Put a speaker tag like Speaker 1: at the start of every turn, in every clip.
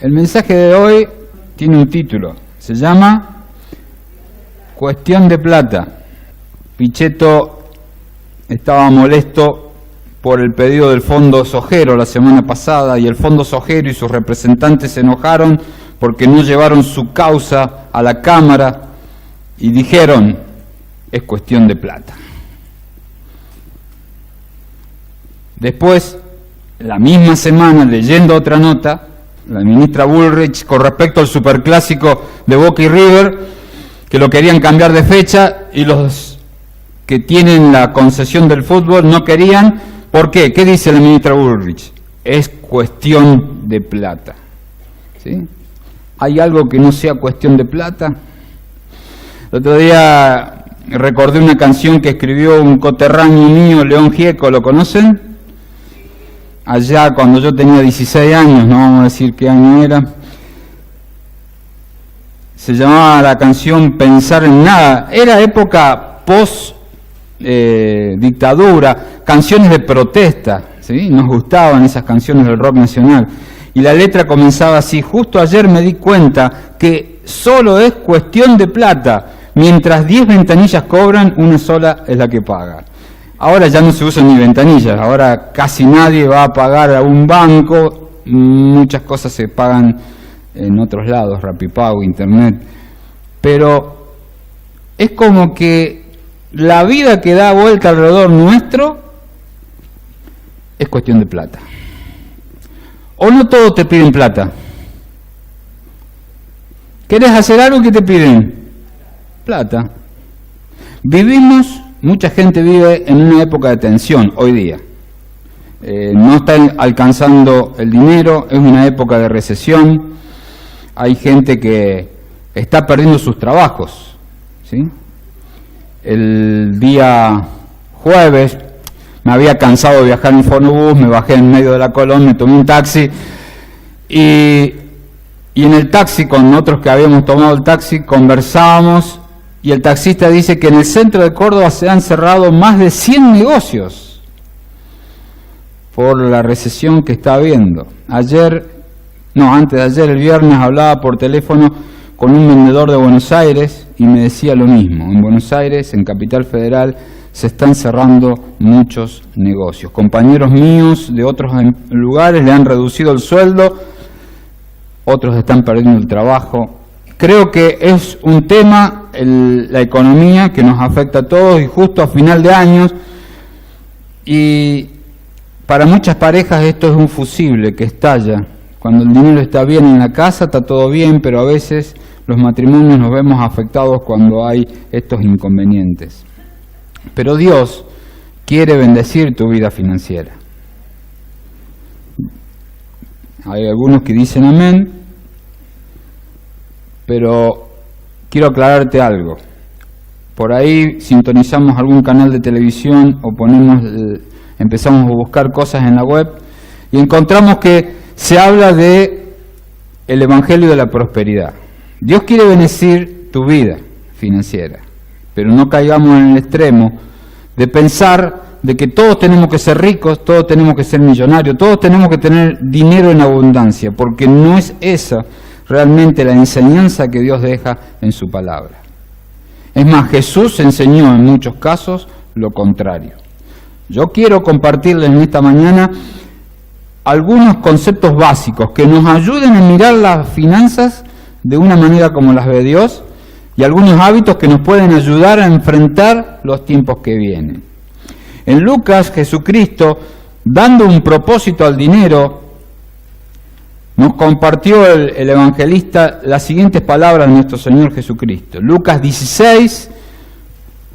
Speaker 1: El mensaje de hoy tiene un título, se llama Cuestión de plata. Pichetto estaba molesto por el pedido del Fondo Sojero la semana pasada, y el Fondo Sojero y sus representantes se enojaron porque no llevaron su causa a la Cámara y dijeron, es cuestión de plata. Después, la misma semana, leyendo otra nota, la ministra Bullrich, con respecto al superclásico de Boca y River, que lo querían cambiar de fecha y los que tienen la concesión del fútbol no querían. ¿Por qué? ¿Qué dice la ministra Bullrich? Es cuestión de plata. ¿Sí? ¿Hay algo que no sea cuestión de plata? El otro día recordé una canción que escribió un coterráneo mío, León Gieco, ¿lo conocen? Allá cuando yo tenía 16 años, no vamos a decir qué año era. Se llamaba la canción Pensar en Nada. Era época post dictadura, canciones de protesta, ¿sí? Nos gustaban esas canciones del rock nacional. Y la letra comenzaba así: justo ayer me di cuenta que solo es cuestión de plata. Mientras 10 ventanillas cobran, una sola es la que paga. Ahora ya no se usan ni ventanillas, ahora casi nadie va a pagar a un banco, muchas cosas se pagan en otros lados, Rapipago, Internet. Pero es como que la vida que da vuelta alrededor nuestro es cuestión de plata. ¿O no todos te piden plata? ¿Querés hacer algo que te piden? Plata. Mucha gente vive en una época de tensión hoy día. No está alcanzando el dinero, es una época de recesión. Hay gente que está perdiendo sus trabajos, ¿sí? El día jueves me había cansado de viajar en Fonobús, me bajé en medio de la Colón, me tomé un taxi y en el taxi, con otros que habíamos tomado el taxi, conversábamos. Y el taxista dice que en el centro de Córdoba se han cerrado más de 100 negocios por la recesión que está habiendo. Antes de ayer, el viernes, hablaba por teléfono con un vendedor de Buenos Aires y me decía lo mismo. En Buenos Aires, en Capital Federal, se están cerrando muchos negocios. Compañeros míos de otros lugares le han reducido el sueldo, otros están perdiendo el trabajo. Creo que es un tema, la economía, que nos afecta a todos, y justo a final de años, y para muchas parejas esto es un fusible que estalla. Cuando el dinero está bien en la casa, está todo bien, pero a veces los matrimonios nos vemos afectados cuando hay estos inconvenientes. Pero Dios quiere bendecir tu vida financiera. Hay algunos que dicen amén, pero quiero aclararte algo. Por ahí sintonizamos algún canal de televisión o empezamos a buscar cosas en la web y encontramos que se habla de el Evangelio de la prosperidad. Dios quiere bendecir tu vida financiera, pero no caigamos en el extremo de pensar de que todos tenemos que ser ricos, todos tenemos que ser millonarios, todos tenemos que tener dinero en abundancia, porque no es esa realmente la enseñanza que Dios deja en su palabra. Es más, Jesús enseñó en muchos casos lo contrario. Yo quiero compartirles en esta mañana algunos conceptos básicos que nos ayuden a mirar las finanzas de una manera como las ve Dios, y algunos hábitos que nos pueden ayudar a enfrentar los tiempos que vienen. En Lucas, Jesucristo, dando un propósito al dinero, nos compartió el evangelista las siguientes palabras de nuestro Señor Jesucristo. Lucas 16,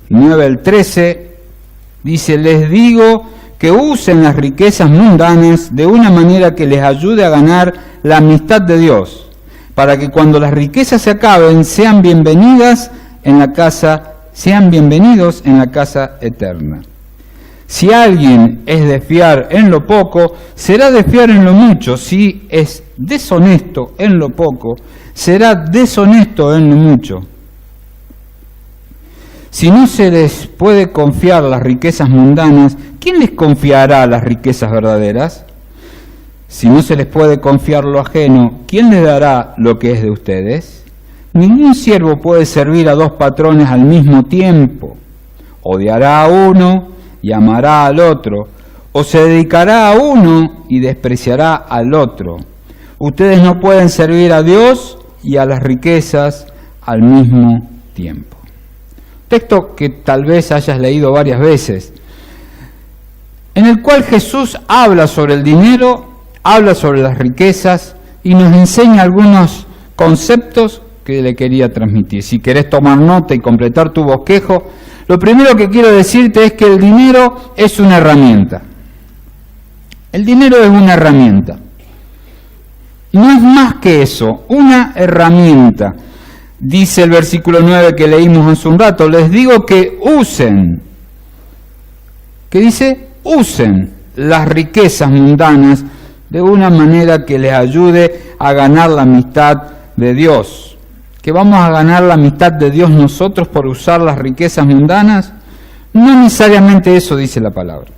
Speaker 1: 9 al 13, dice: les digo que usen las riquezas mundanas de una manera que les ayude a ganar la amistad de Dios, para que cuando las riquezas se acaben sean bienvenidos en la casa eterna. Si alguien es de fiar en lo poco, será de fiar en lo mucho. Si es deshonesto en lo poco, será deshonesto en lo mucho. Si no se les puede confiar las riquezas mundanas, ¿quién les confiará las riquezas verdaderas? Si no se les puede confiar lo ajeno, ¿quién les dará lo que es de ustedes? Ningún siervo puede servir a dos patrones al mismo tiempo. Odiará a uno y amará al otro, o se dedicará a uno y despreciará al otro. Ustedes no pueden servir a Dios y a las riquezas al mismo tiempo. Texto que tal vez hayas leído varias veces, en el cual Jesús habla sobre el dinero, habla sobre las riquezas y nos enseña algunos conceptos que le quería transmitir. Si querés tomar nota y completar tu bosquejo, lo primero que quiero decirte es que el dinero es una herramienta. El dinero es una herramienta. No es más que eso, una herramienta. Dice el versículo 9 que leímos hace un rato, les digo que usen. ¿Qué dice? Usen las riquezas mundanas de una manera que les ayude a ganar la amistad de Dios. ¿Que vamos a ganar la amistad de Dios nosotros por usar las riquezas mundanas? No necesariamente eso dice la palabra.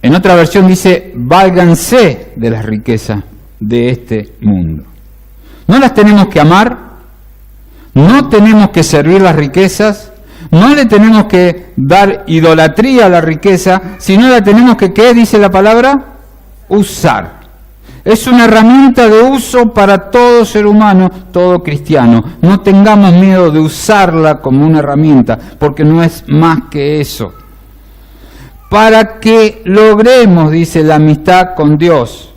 Speaker 1: En otra versión dice, válganse de las riquezas de este mundo. No las tenemos que amar, no tenemos que servir las riquezas, no le tenemos que dar idolatría a la riqueza, sino la tenemos que, ¿qué dice la palabra? Usar. Es una herramienta de uso para todo ser humano, todo cristiano. No tengamos miedo de usarla como una herramienta, porque no es más que eso. Para que logremos, dice, la amistad con Dios,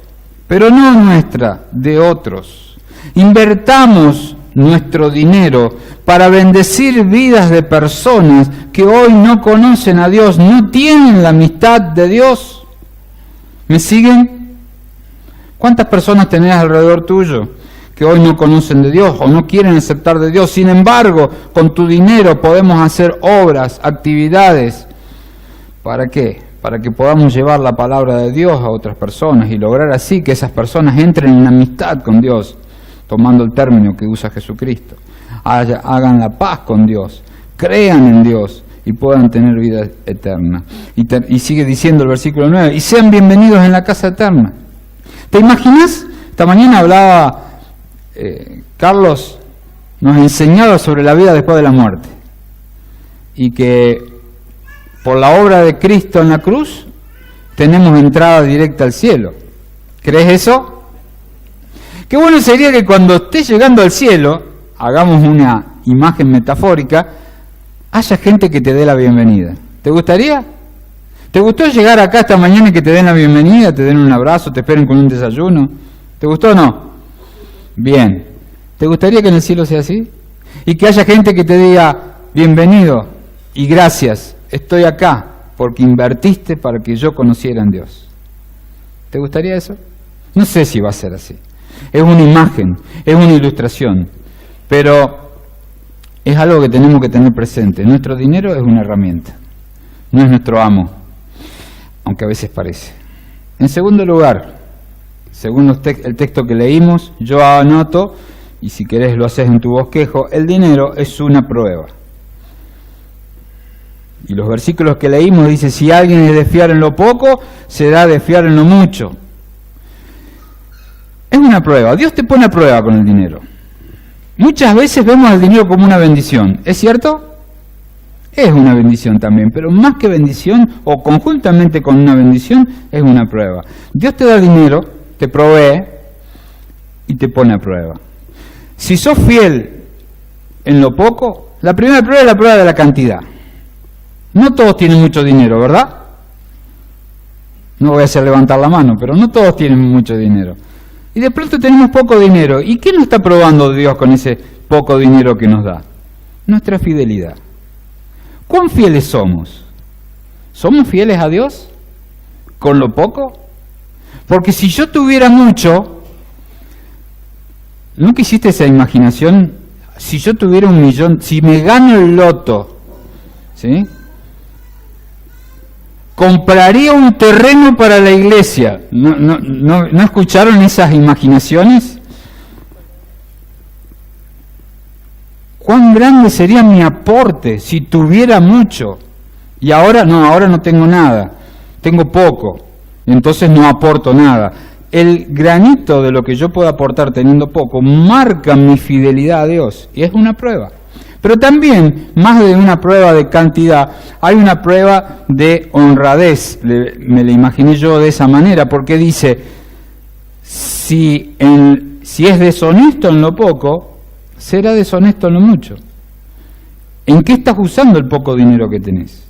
Speaker 1: pero no nuestra, de otros. Invertamos nuestro dinero para bendecir vidas de personas que hoy no conocen a Dios, no tienen la amistad de Dios. ¿Me siguen? ¿Cuántas personas tenés alrededor tuyo que hoy no conocen de Dios o no quieren aceptar de Dios? Sin embargo, con tu dinero podemos hacer obras, actividades. ¿Para qué? Para que podamos llevar la palabra de Dios a otras personas y lograr así que esas personas entren en amistad con Dios, tomando el término que usa Jesucristo. Hagan la paz con Dios, crean en Dios y puedan tener vida eterna. Y sigue diciendo el versículo 9, y sean bienvenidos en la casa eterna. ¿Te imaginas? Esta mañana hablaba Carlos, nos enseñaba sobre la vida después de la muerte. Y que por la obra de Cristo en la cruz tenemos entrada directa al cielo. ¿Crees eso? Qué bueno sería que cuando estés llegando al cielo, hagamos una imagen metafórica, haya gente que te dé la bienvenida. ¿Te gustaría? ¿Te gustó llegar acá esta mañana y que te den la bienvenida, te den un abrazo, te esperen con un desayuno? ¿Te gustó o no? Bien. ¿Te gustaría que en el cielo sea así? Y que haya gente que te diga, bienvenido y gracias, estoy acá porque invertiste para que yo conociera a Dios. ¿Te gustaría eso? No sé si va a ser así. Es una imagen, es una ilustración, pero es algo que tenemos que tener presente. Nuestro dinero es una herramienta, no es nuestro amo, aunque a veces parece. En segundo lugar, según el texto que leímos, yo anoto, y si querés lo haces en tu bosquejo, el dinero es una prueba. Y los versículos que leímos dice, si alguien es de fiar en lo poco, será de fiar en lo mucho. Es una prueba. Dios te pone a prueba con el dinero. Muchas veces vemos el dinero como una bendición. ¿Es cierto? Es una bendición también, pero más que bendición, o conjuntamente con una bendición, es una prueba. Dios te da dinero, te provee y te pone a prueba. Si sos fiel en lo poco, la primera prueba es la prueba de la cantidad. No todos tienen mucho dinero, ¿verdad? No voy a hacer levantar la mano, pero no todos tienen mucho dinero. Y de pronto tenemos poco dinero. ¿Y qué nos está probando Dios con ese poco dinero que nos da? Nuestra fidelidad. ¿Cuán fieles somos? ¿Somos fieles a Dios con lo poco? Porque si yo tuviera mucho, ¿nunca hiciste esa imaginación? Si yo tuviera 1 millón, si me gano el loto, ¿sí?, compraría un terreno para la iglesia. ¿No escucharon esas imaginaciones? ¿Cuán grande sería mi aporte si tuviera mucho? Y ahora no tengo nada, tengo poco. entonces no aporto nada. El granito de lo que yo puedo aportar teniendo poco marca mi fidelidad a Dios, y es una prueba. Pero también, más de una prueba de cantidad, hay una prueba de honradez. Me la imaginé yo de esa manera, porque dice, si es deshonesto en lo poco, será deshonesto en lo mucho. ¿En qué estás usando el poco dinero que tenés?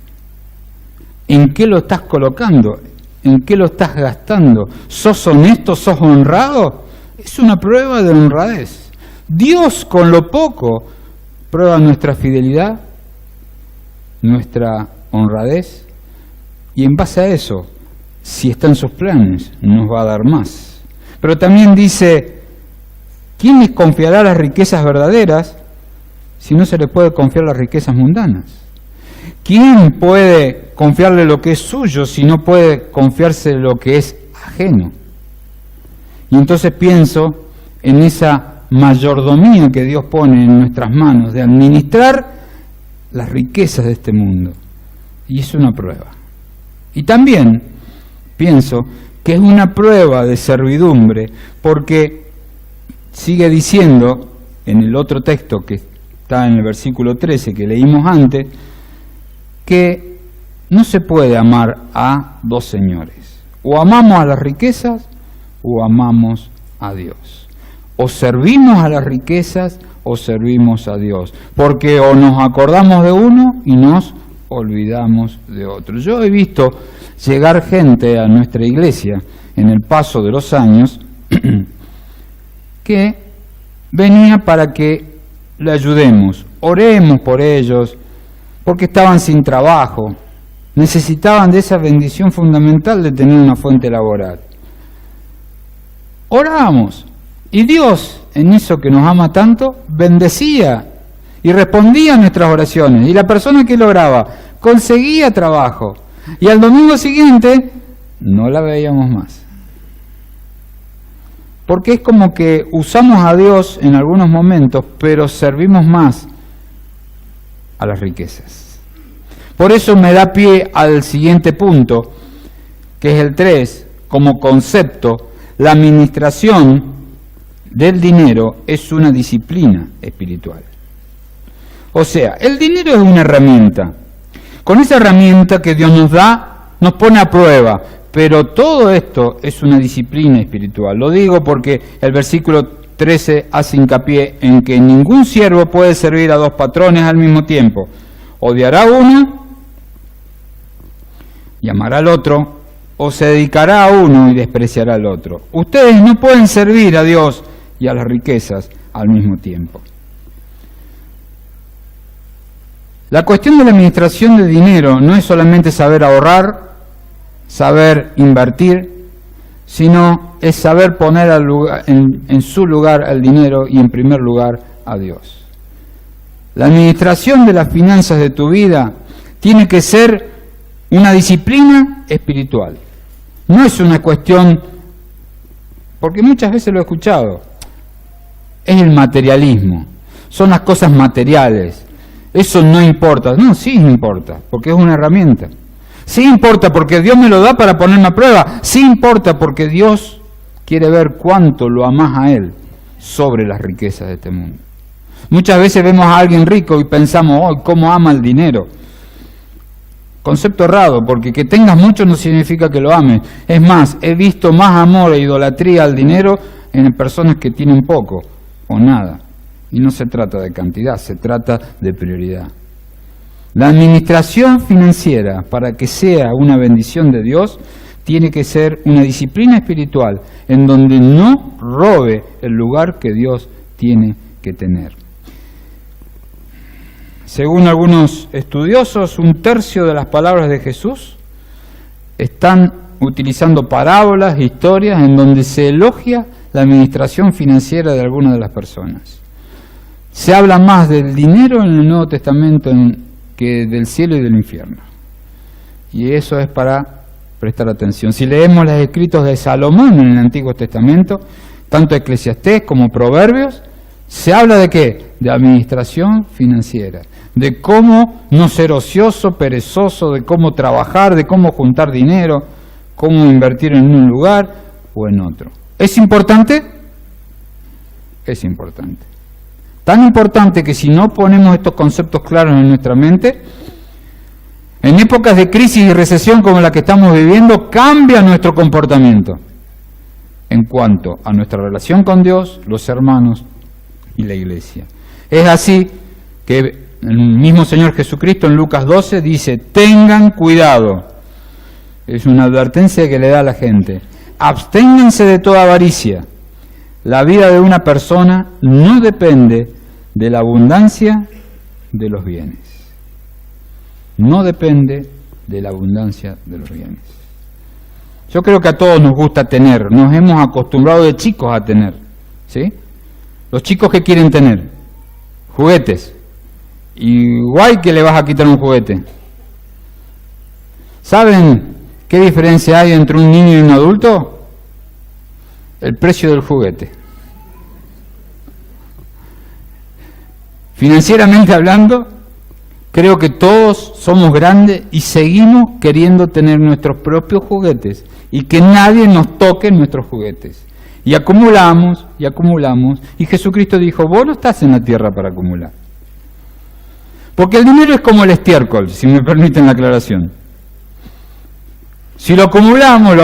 Speaker 1: ¿En qué lo estás colocando? ¿En qué lo estás gastando? ¿Sos honesto? ¿Sos honrado? Es una prueba de honradez. Dios con lo poco prueba nuestra fidelidad, nuestra honradez, y en base a eso, si está en sus planes, nos va a dar más. Pero también dice, ¿quién les confiará las riquezas verdaderas si no se le puede confiar las riquezas mundanas? ¿Quién puede confiarle lo que es suyo si no puede confiarse lo que es ajeno? Y entonces pienso en esa mayordomía que Dios pone en nuestras manos, de administrar las riquezas de este mundo. Y es una prueba. Y también pienso que es una prueba de servidumbre, porque sigue diciendo en el otro texto que está en el versículo 13 que leímos antes, que no se puede amar a dos señores. O amamos a las riquezas o amamos a Dios. O servimos a las riquezas o servimos a Dios. Porque o nos acordamos de uno y nos olvidamos de otro. Yo he visto llegar gente a nuestra iglesia en el paso de los años que venía para que le ayudemos, oremos por ellos, porque estaban sin trabajo, necesitaban de esa bendición fundamental de tener una fuente laboral. Orábamos. Y Dios, en eso que nos ama tanto, bendecía y respondía a nuestras oraciones. Y la persona que lo oraba conseguía trabajo. Y al domingo siguiente no la veíamos más. Porque es como que usamos a Dios en algunos momentos, pero servimos más a las riquezas. Por eso me da pie al siguiente punto, que es el 3, como concepto, la administración del dinero es una disciplina espiritual. O sea, el dinero es una herramienta. Con esa herramienta que Dios nos da, nos pone a prueba. Pero todo esto es una disciplina espiritual. Lo digo porque el versículo 13 hace hincapié en que ningún siervo puede servir a dos patrones al mismo tiempo. Odiará a uno y amará al otro, o se dedicará a uno y despreciará al otro. Ustedes no pueden servir a Dios y a las riquezas al mismo tiempo. La cuestión de la administración del dinero no es solamente saber ahorrar, saber invertir, sino es saber poner en su lugar al dinero y en primer lugar a Dios. La administración de las finanzas de tu vida tiene que ser una disciplina espiritual. No es una cuestión, porque muchas veces lo he escuchado, es el materialismo, son las cosas materiales, eso no importa. No, sí importa, porque es una herramienta. Sí importa porque Dios me lo da para ponerme a prueba. Sí importa porque Dios quiere ver cuánto lo amás a Él sobre las riquezas de este mundo. Muchas veces vemos a alguien rico y pensamos, oh, cómo ama el dinero. Concepto errado, porque que tengas mucho no significa que lo ames. Es más, he visto más amor e idolatría al dinero en personas que tienen poco o nada. Y no se trata de cantidad, se trata de prioridad. La administración financiera, para que sea una bendición de Dios, tiene que ser una disciplina espiritual en donde no robe el lugar que Dios tiene que tener. Según algunos estudiosos, 1/3 de las palabras de Jesús están utilizando parábolas, historias, en donde se elogia la administración financiera de algunas de las personas. Se habla más del dinero en el Nuevo Testamento que del cielo y del infierno. Y eso es para prestar atención. Si leemos los escritos de Salomón en el Antiguo Testamento, tanto Eclesiastés como Proverbios, se habla de ¿qué? De administración financiera, de cómo no ser ocioso, perezoso, de cómo trabajar, de cómo juntar dinero, cómo invertir en un lugar o en otro. ¿Es importante? Es importante. Tan importante que si no ponemos estos conceptos claros en nuestra mente, en épocas de crisis y recesión como la que estamos viviendo, cambia nuestro comportamiento en cuanto a nuestra relación con Dios, los hermanos y la iglesia. Es así que el mismo Señor Jesucristo en Lucas 12 dice: tengan cuidado. Es una advertencia que le da a la gente. Absténganse de toda avaricia. La vida de una persona no depende de la abundancia de los bienes. No depende de la abundancia de los bienes. Yo creo que a todos nos gusta tener, nos hemos acostumbrado de chicos a tener, ¿sí? Los chicos que quieren tener juguetes. Y guay que le vas a quitar un juguete. ¿Saben qué diferencia hay entre un niño y un adulto? El precio del juguete. Financieramente hablando, creo que todos somos grandes y seguimos queriendo tener nuestros propios juguetes y que nadie nos toque nuestros juguetes. Y acumulamos, y Jesucristo dijo: vos no estás en la tierra para acumular. Porque el dinero es como el estiércol, si me permiten la aclaración. Si lo acumulamos,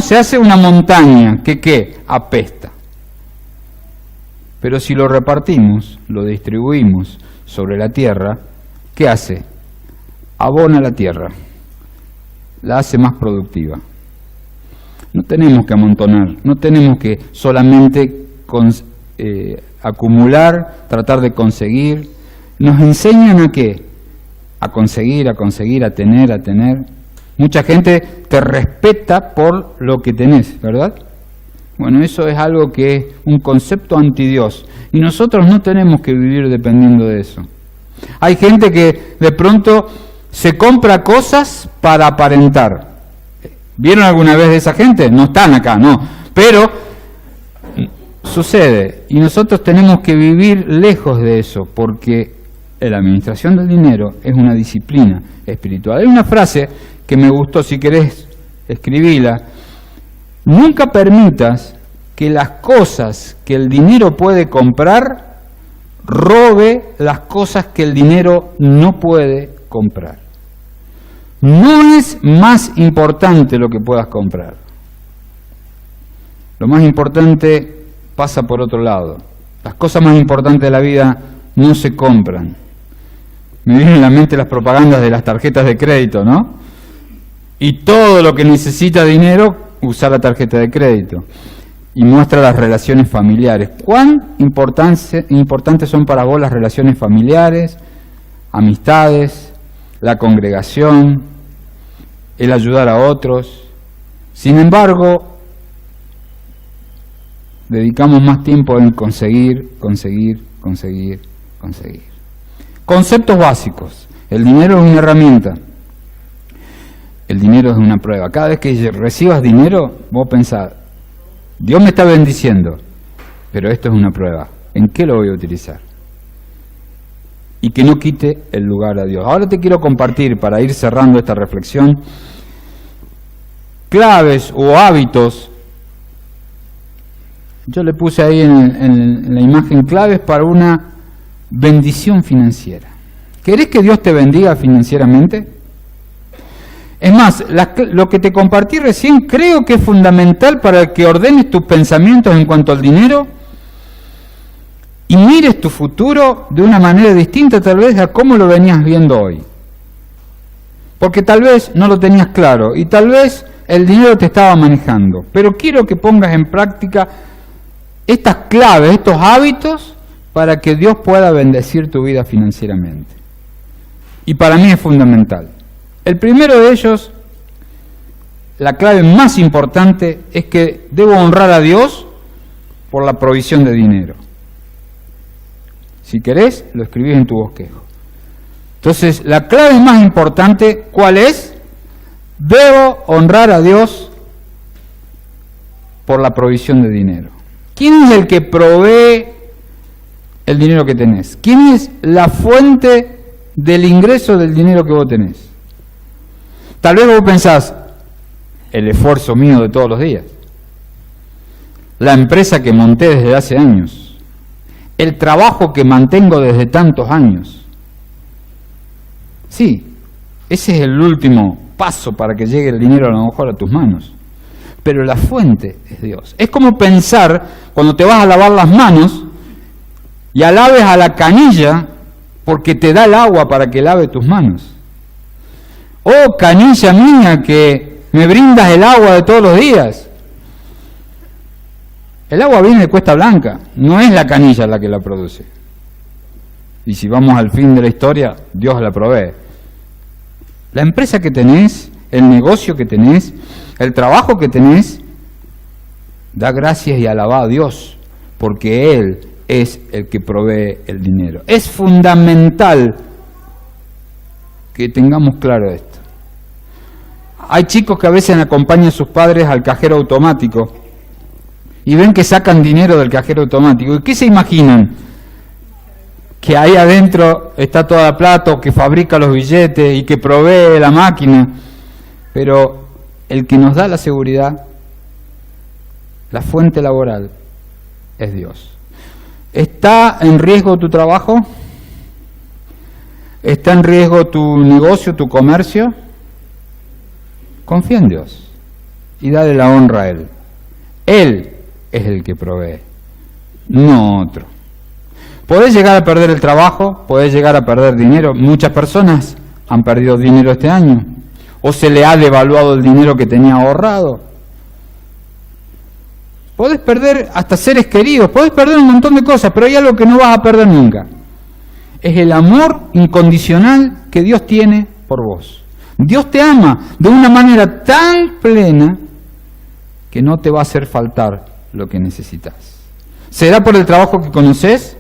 Speaker 1: se hace una montaña que ¿qué? Apesta. Pero si lo repartimos, lo distribuimos sobre la tierra, ¿qué hace? Abona la tierra, la hace más productiva. No tenemos que amontonar, no tenemos que solamente acumular, tratar de conseguir. Nos enseñan a qué? A conseguir, a tener. Mucha gente te respeta por lo que tenés, ¿verdad? Bueno, eso es algo que es un concepto anti-Dios. Y nosotros no tenemos que vivir dependiendo de eso. Hay gente que de pronto se compra cosas para aparentar. ¿Vieron alguna vez de esa gente? No están acá, no. Pero sucede. Y nosotros tenemos que vivir lejos de eso, porque la administración del dinero es una disciplina espiritual. Hay una frase que me gustó, si querés escribíla: nunca permitas que las cosas que el dinero puede comprar robe las cosas que el dinero no puede comprar. No es más importante lo que puedas comprar. Lo más importante pasa por otro lado. Las cosas más importantes de la vida no se compran. Me vienen a la mente las propagandas de las tarjetas de crédito, ¿no? Y todo lo que necesita dinero, usar la tarjeta de crédito. Y muestra las relaciones familiares. ¿Cuán importantes son para vos las relaciones familiares, amistades, la congregación, el ayudar a otros? Sin embargo, dedicamos más tiempo en conseguir. Conceptos básicos. El dinero es una herramienta. El dinero es una prueba. Cada vez que recibas dinero, vos pensás: Dios me está bendiciendo, pero esto es una prueba. ¿En qué lo voy a utilizar? Y que no quite el lugar a Dios. Ahora te quiero compartir, para ir cerrando esta reflexión, claves o hábitos. Yo le puse ahí en la imagen claves para una bendición financiera. ¿Querés que Dios te bendiga financieramente? Es más, lo que te compartí recién creo que es fundamental para que ordenes tus pensamientos en cuanto al dinero y mires tu futuro de una manera distinta tal vez a cómo lo venías viendo hoy. Porque tal vez no lo tenías claro y tal vez el dinero te estaba manejando. Pero quiero que pongas en práctica estas claves, estos hábitos, para que Dios pueda bendecir tu vida financieramente. Y para mí es fundamental. El primero de ellos, la clave más importante, es que debo honrar a Dios por la provisión de dinero. Si querés, lo escribís en tu bosquejo. Entonces, la clave más importante, ¿cuál es? Debo honrar a Dios por la provisión de dinero. ¿Quién es el que provee el dinero que tenés? ¿Quién es la fuente del ingreso del dinero que vos tenés? Tal vez vos pensás: el esfuerzo mío de todos los días, la empresa que monté desde hace años, el trabajo que mantengo desde tantos años. Sí, ese es el último paso para que llegue el dinero a lo mejor a tus manos. Pero la fuente es Dios. Es como pensar cuando te vas a lavar las manos y alabes a la canilla porque te da el agua para que lave tus manos. Oh, canilla mía, que me brindas el agua de todos los días. El agua viene de Cuesta Blanca, no es la canilla la que la produce. Y si vamos al fin de la historia, Dios la provee. La empresa que tenés, el negocio que tenés, el trabajo que tenés, da gracias y alabá a Dios, porque Él es el que provee el dinero. Es fundamental que tengamos claro esto. Hay chicos que a veces acompañan a sus padres al cajero automático y ven que sacan dinero del cajero automático. ¿Y qué se imaginan? Que ahí adentro está toda la plata, o que fabrica los billetes y que provee la máquina. Pero el que nos da la seguridad, la fuente laboral, es Dios. ¿Está en riesgo tu trabajo? ¿Está en riesgo tu negocio, tu comercio? Confía en Dios y dale la honra a Él. Él es el que provee, no otro. Podés llegar a perder el trabajo, podés llegar a perder dinero. Muchas personas han perdido dinero este año, o se le ha devaluado el dinero que tenía ahorrado. Podés perder hasta seres queridos, podés perder un montón de cosas, pero hay algo que no vas a perder nunca. Es el amor incondicional que Dios tiene por vos. Dios te ama de una manera tan plena que no te va a hacer faltar lo que necesitas. ¿Será por el trabajo que conoces?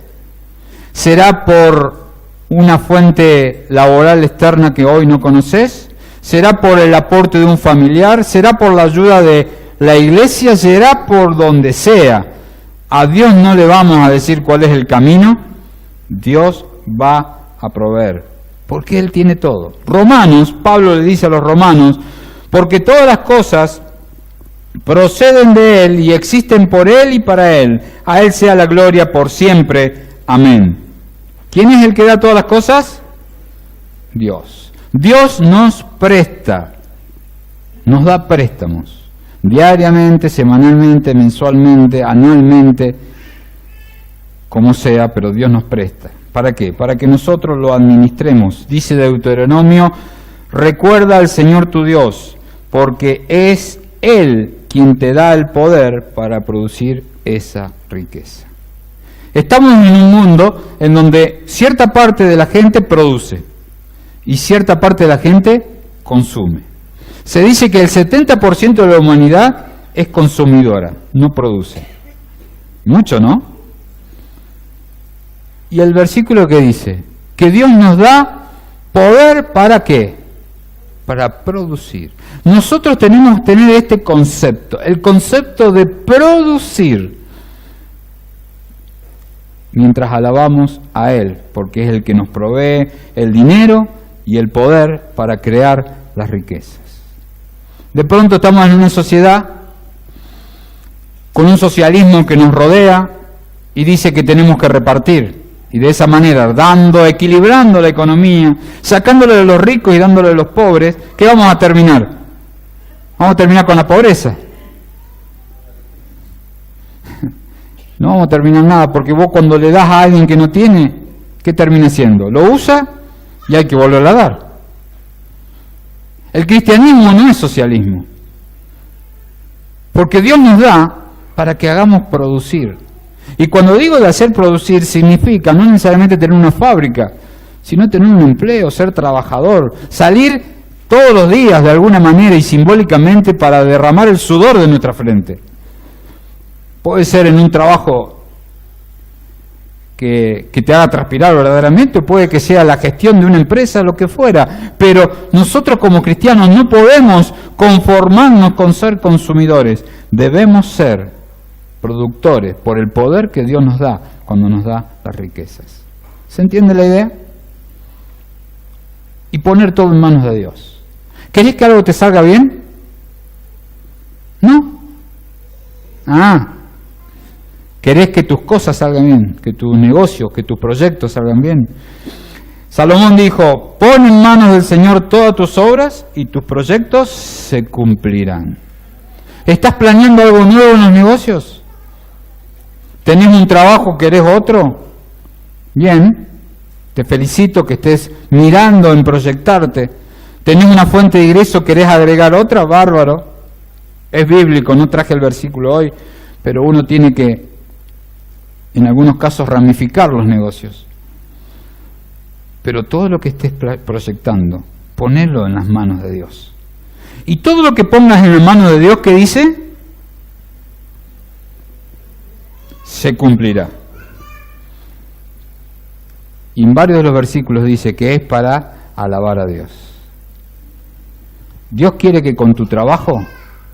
Speaker 1: ¿Será por una fuente laboral externa que hoy no conoces? ¿Será por el aporte de un familiar? ¿Será por la ayuda de la iglesia? ¿Será por donde sea? A Dios no le vamos a decir cuál es el camino. Dios va a proveer, porque Él tiene todo. Romanos, Pablo le dice a los romanos, porque todas las cosas proceden de Él y existen por Él y para Él. A Él sea la gloria por siempre. Amén. ¿Quién es el que da todas las cosas? Dios. Dios nos presta, nos da préstamos, diariamente, semanalmente, mensualmente, anualmente, como sea, pero Dios nos presta. ¿Para qué? Para que nosotros lo administremos. Dice Deuteronomio, recuerda al Señor tu Dios, porque es Él quien te da el poder para producir esa riqueza. Estamos en un mundo en donde cierta parte de la gente produce y cierta parte de la gente consume. Se dice que el 70% de la humanidad es consumidora, no produce. Mucho, ¿no? Y el versículo que dice, que Dios nos da poder ¿para qué? Para producir. Nosotros tenemos que tener este concepto, el concepto de producir, mientras alabamos a Él, porque es el que nos provee el dinero y el poder para crear las riquezas. De pronto estamos en una sociedad con un socialismo que nos rodea y dice que tenemos que repartir. Y de esa manera, equilibrando la economía, sacándole de los ricos y dándole a los pobres, ¿qué vamos a terminar? Vamos a terminar con la pobreza. No vamos a terminar nada, porque vos cuando le das a alguien que no tiene, ¿qué termina haciendo? Lo usa y hay que volverlo a dar. El cristianismo no es socialismo, porque Dios nos da para que hagamos producir. Y cuando digo de hacer producir, significa no necesariamente tener una fábrica, sino tener un empleo, ser trabajador, salir todos los días de alguna manera y simbólicamente para derramar el sudor de nuestra frente. Puede ser en un trabajo que te haga transpirar verdaderamente, o puede que sea la gestión de una empresa, lo que fuera, pero nosotros como cristianos no podemos conformarnos con ser consumidores, debemos ser productores por el poder que Dios nos da cuando nos da las riquezas. ¿Se entiende la idea? Y poner todo en manos de Dios. ¿Querés que algo te salga bien? ¿No? Querés que tus cosas salgan bien, que tus negocios, que tus proyectos salgan bien. Salomón dijo, pon en manos del Señor todas tus obras y tus proyectos se cumplirán. ¿Estás planeando algo nuevo en los negocios? ¿Tenés un trabajo, querés otro? Bien, te felicito que estés mirando en proyectarte. ¿Tenés una fuente de ingreso, querés agregar otra? Bárbaro. Es bíblico, no traje el versículo hoy, pero uno tiene que, en algunos casos, ramificar los negocios. Pero todo lo que estés proyectando, ponelo en las manos de Dios. Y todo lo que pongas en las manos de Dios, ¿qué dice? Se cumplirá. Y en varios de los versículos dice que es para alabar a Dios. Dios quiere que con tu trabajo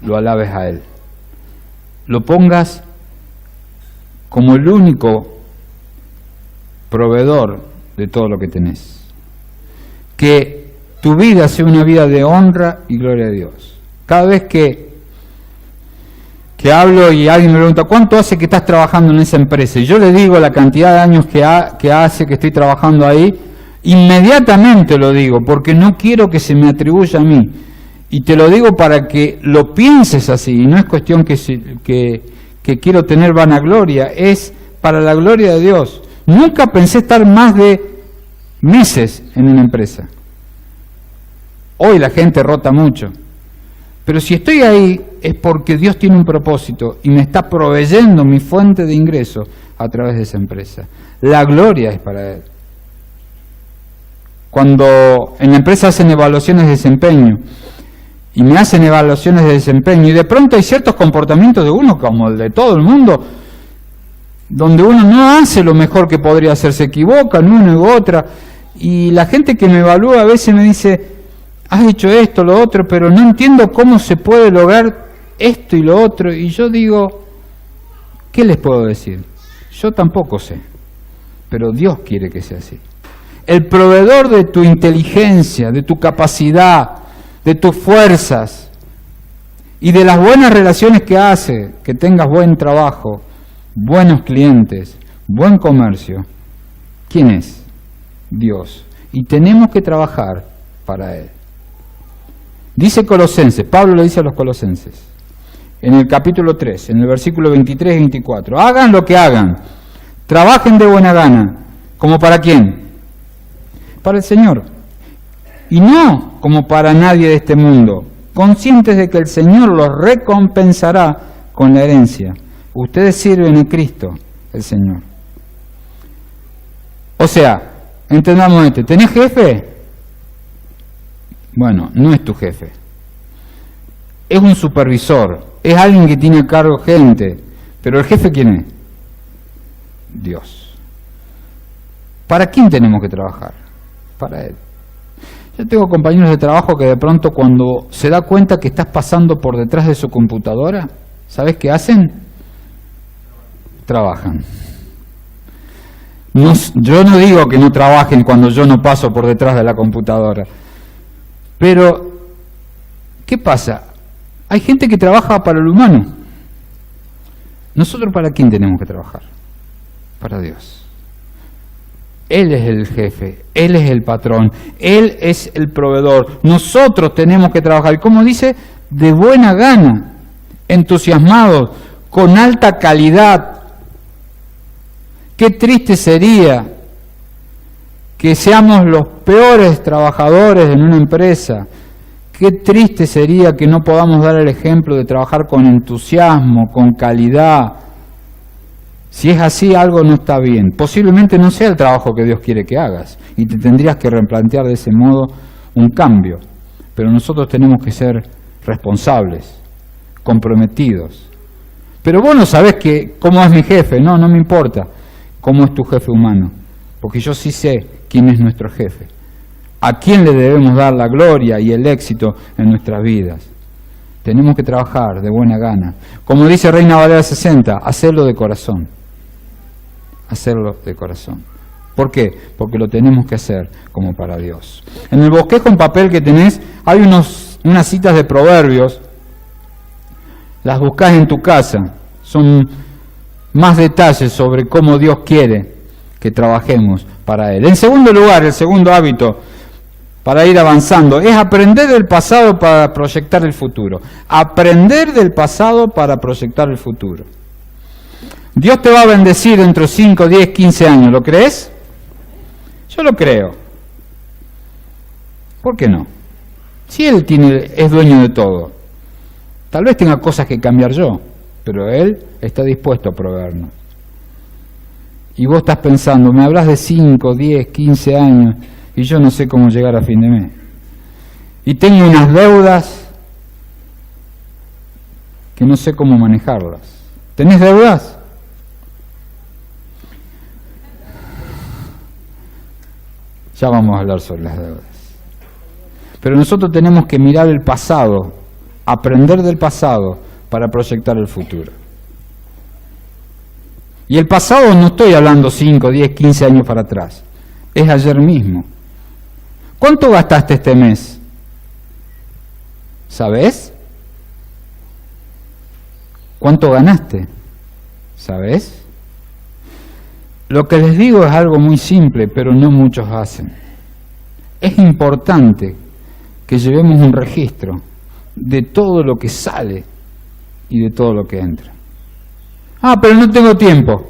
Speaker 1: lo alabes a Él. Lo pongas como el único proveedor de todo lo que tenés. Que tu vida sea una vida de honra y gloria a Dios. Cada vez que hablo y alguien me pregunta, ¿cuánto hace que estás trabajando en esa empresa? Y yo le digo la cantidad de años que hace que estoy trabajando ahí, inmediatamente lo digo, porque no quiero que se me atribuya a mí. Y te lo digo para que lo pienses así, y no es cuestión que quiero tener vanagloria, es para la gloria de Dios. Nunca pensé estar más de meses en una empresa. Hoy la gente rota mucho. Pero si estoy ahí es porque Dios tiene un propósito y me está proveyendo mi fuente de ingreso a través de esa empresa. La gloria es para Él. Cuando en la empresa hacen evaluaciones de desempeño y me hacen evaluaciones de desempeño y de pronto hay ciertos comportamientos de uno, como el de todo el mundo, donde uno no hace lo mejor que podría hacer, se equivoca en una u otra, y la gente que me evalúa a veces me dice, has hecho esto, lo otro, pero no entiendo cómo se puede lograr esto y lo otro, y yo digo, ¿qué les puedo decir? Yo tampoco sé, pero Dios quiere que sea así. El proveedor de tu inteligencia, de tu capacidad, de tus fuerzas y de las buenas relaciones que hace, que tengas buen trabajo, buenos clientes, buen comercio, ¿quién es? Dios. Y tenemos que trabajar para Él. Dice Colosenses, Pablo le dice a los colosenses, en el capítulo 3, en el versículo 23 y 24, hagan lo que hagan, trabajen de buena gana, ¿como para quién? Para el Señor, y no como para nadie de este mundo, conscientes de que el Señor los recompensará con la herencia. Ustedes sirven a Cristo, el Señor. O sea, entendamos esto, ¿tenés jefe? Bueno, no es tu jefe. Es un supervisor, es alguien que tiene a cargo gente. Pero el jefe, ¿quién es? Dios. ¿Para quién tenemos que trabajar? Para Él. Yo tengo compañeros de trabajo que de pronto cuando se da cuenta que estás pasando por detrás de su computadora, ¿sabes qué hacen? Trabajan. Yo no digo que no trabajen cuando yo no paso por detrás de la computadora. Pero, ¿qué pasa? Hay gente que trabaja para el humano. ¿Nosotros para quién tenemos que trabajar? Para Dios. Él es el jefe, Él es el patrón, Él es el proveedor. Nosotros tenemos que trabajar, como dice, de buena gana, entusiasmados, con alta calidad. Qué triste sería que seamos los peores trabajadores en una empresa. Qué triste sería que no podamos dar el ejemplo de trabajar con entusiasmo, con calidad. Si es así, algo no está bien. Posiblemente no sea el trabajo que Dios quiere que hagas y te tendrías que replantear de ese modo un cambio. Pero nosotros tenemos que ser responsables, comprometidos. Pero vos no sabés cómo es mi jefe. No me importa cómo es tu jefe humano, porque yo sí sé quién es nuestro jefe, a quién le debemos dar la gloria y el éxito en nuestras vidas. Tenemos que trabajar de buena gana. Como dice Reina Valera 60, hacerlo de corazón. Hacerlo de corazón. ¿Por qué? Porque lo tenemos que hacer como para Dios. En el bosquejo en papel que tenés hay unas citas de Proverbios las buscás en tu casa. Son más detalles sobre cómo Dios quiere que trabajemos para Él. En segundo lugar, el segundo hábito para ir avanzando es aprender del pasado para proyectar el futuro. Aprender del pasado para proyectar el futuro. Dios te va a bendecir dentro de 5, 10, 15 años, ¿lo crees? Yo lo creo. ¿Por qué no? Si Él es dueño de todo, tal vez tenga cosas que cambiar yo, pero Él está dispuesto a proveernos. Y vos estás pensando, me hablas de 5, 10, 15 años y yo no sé cómo llegar a fin de mes. Y tengo unas deudas que no sé cómo manejarlas. ¿Tenés deudas? Ya vamos a hablar sobre las deudas. Pero nosotros tenemos que mirar el pasado, aprender del pasado para proyectar el futuro. Y el pasado no estoy hablando 5, 10, 15 años para atrás. Es ayer mismo. ¿Cuánto gastaste este mes? ¿Sabés? ¿Cuánto ganaste? ¿Sabés? Lo que les digo es algo muy simple, pero no muchos hacen. Es importante que llevemos un registro de todo lo que sale y de todo lo que entra. Ah, pero no tengo tiempo.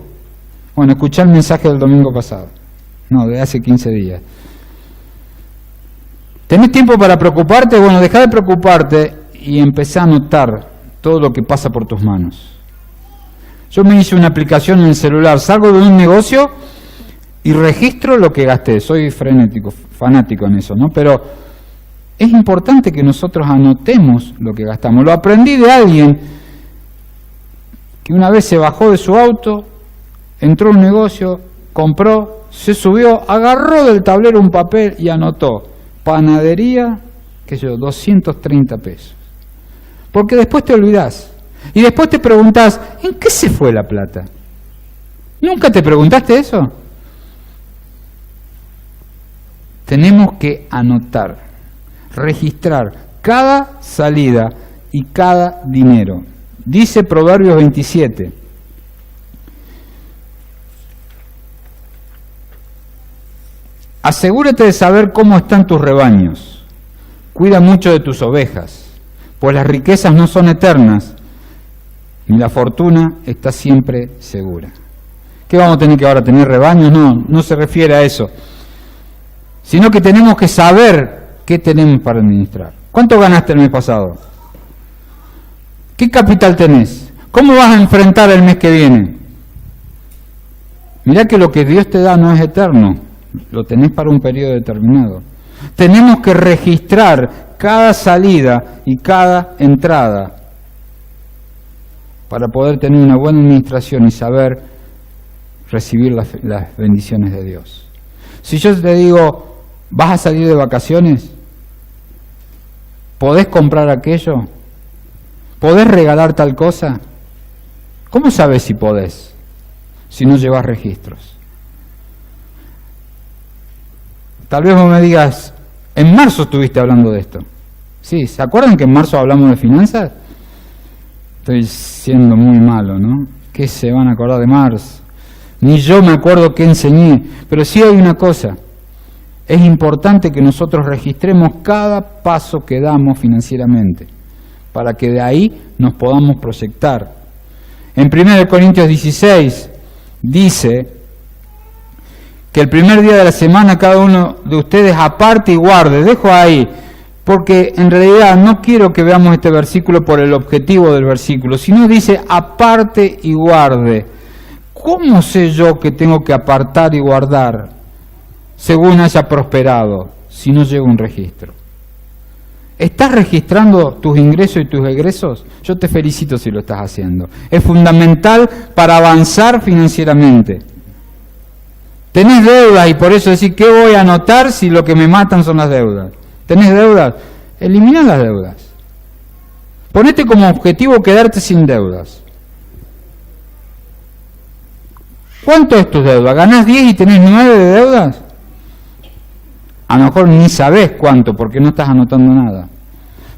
Speaker 1: Bueno, escuchá el mensaje del domingo pasado. No, de hace 15 días. ¿Tenés tiempo para preocuparte? Bueno, dejá de preocuparte y empezá a notar todo lo que pasa por tus manos. Yo me hice una aplicación en el celular, salgo de un negocio y registro lo que gasté. Soy fanático en eso, ¿no? Pero es importante que nosotros anotemos lo que gastamos. Lo aprendí de alguien que una vez se bajó de su auto, entró a un negocio, compró, se subió, agarró del tablero un papel y anotó panadería, qué sé yo, 230 pesos. Porque después te olvidás. Y después te preguntás, ¿en qué se fue la plata? ¿Nunca te preguntaste eso? Tenemos que anotar, registrar cada salida y cada dinero. Dice Proverbios 27. Asegúrate de saber cómo están tus rebaños. Cuida mucho de tus ovejas, pues las riquezas no son eternas, ni la fortuna está siempre segura. ¿Qué vamos a tener que ahora? ¿Tener rebaños? No se refiere a eso. Sino que tenemos que saber qué tenemos para administrar. ¿Cuánto ganaste el mes pasado? ¿Qué capital tenés? ¿Cómo vas a enfrentar el mes que viene? Mirá que lo que Dios te da no es eterno, lo tenés para un periodo determinado. Tenemos que registrar cada salida y cada entrada para poder tener una buena administración y saber recibir las bendiciones de Dios. Si yo te digo, ¿vas a salir de vacaciones? ¿Podés comprar aquello? ¿Podés regalar tal cosa? ¿Cómo sabes si podés? Si no llevas registros. Tal vez vos me digas, en marzo estuviste hablando de esto. Sí, ¿se acuerdan que en marzo hablamos de finanzas? Estoy siendo muy malo, ¿no? ¿Qué se van a acordar de marzo? Ni yo me acuerdo qué enseñé. Pero sí hay una cosa. Es importante que nosotros registremos cada paso que damos financieramente, para que de ahí nos podamos proyectar. En 1 Corintios 16 dice que el primer día de la semana cada uno de ustedes aparte y guarde. Dejo ahí, porque en realidad no quiero que veamos este versículo por el objetivo del versículo, sino dice aparte y guarde. ¿Cómo sé yo que tengo que apartar y guardar según haya prosperado si no llevo un registro? ¿Estás registrando tus ingresos y tus egresos? Yo te felicito si lo estás haciendo. Es fundamental para avanzar financieramente. Tenés deudas y por eso decís, ¿qué voy a anotar si lo que me matan son las deudas? ¿Tenés deudas? Elimina las deudas. Ponete como objetivo quedarte sin deudas. ¿Cuánto es tu deuda? ¿Ganás 10 y tenés 9 de deudas? A lo mejor ni sabés cuánto porque no estás anotando nada.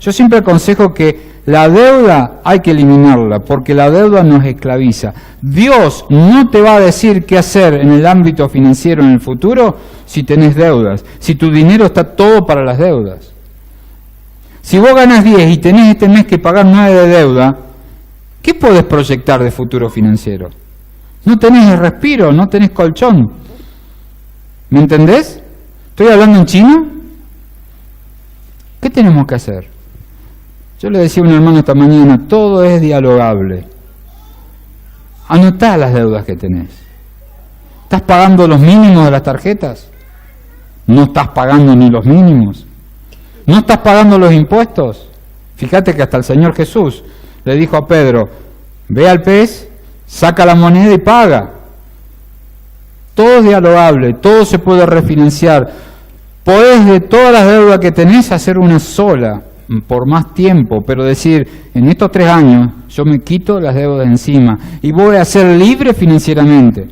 Speaker 1: Yo siempre aconsejo que la deuda hay que eliminarla, porque la deuda nos esclaviza. Dios no te va a decir qué hacer en el ámbito financiero en el futuro si tenés deudas, si tu dinero está todo para las deudas. Si vos ganas 10 y tenés este mes que pagar 9 de deuda, ¿qué podés proyectar de futuro financiero? No tenés el respiro, no tenés colchón. ¿Me entendés? ¿Estoy hablando en chino? ¿Qué tenemos que hacer? Yo le decía a un hermano esta mañana, todo es dialogable. Anotá las deudas que tenés. ¿Estás pagando los mínimos de las tarjetas? No estás pagando ni los mínimos. ¿No estás pagando los impuestos? Fíjate que hasta el Señor Jesús le dijo a Pedro, ve al pez, saca la moneda y paga. Todo es dialogable, todo se puede refinanciar. Podés de todas las deudas que tenés hacer una sola, por más tiempo, pero decir, en estos 3 años yo me quito las deudas de encima y voy a ser libre financieramente.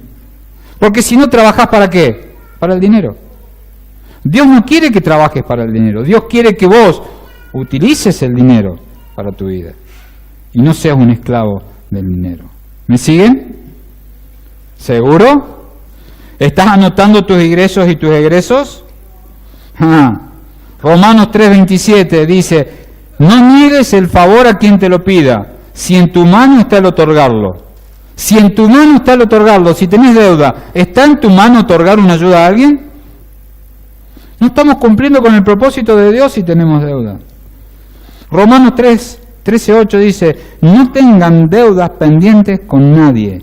Speaker 1: Porque si no, ¿trabajás para qué? Para el dinero. Dios no quiere que trabajes para el dinero, Dios quiere que vos utilices el dinero para tu vida y no seas un esclavo del dinero. ¿Me siguen? ¿Seguro? ¿Estás anotando tus ingresos y tus egresos? Romanos 3:27 dice, no niegues el favor a quien te lo pida, si en tu mano está el otorgarlo. Si en tu mano está el otorgarlo, si tenés deuda, ¿está en tu mano otorgar una ayuda a alguien? No estamos cumpliendo con el propósito de Dios si tenemos deuda. Romanos 13:8 dice, no tengan deudas pendientes con nadie.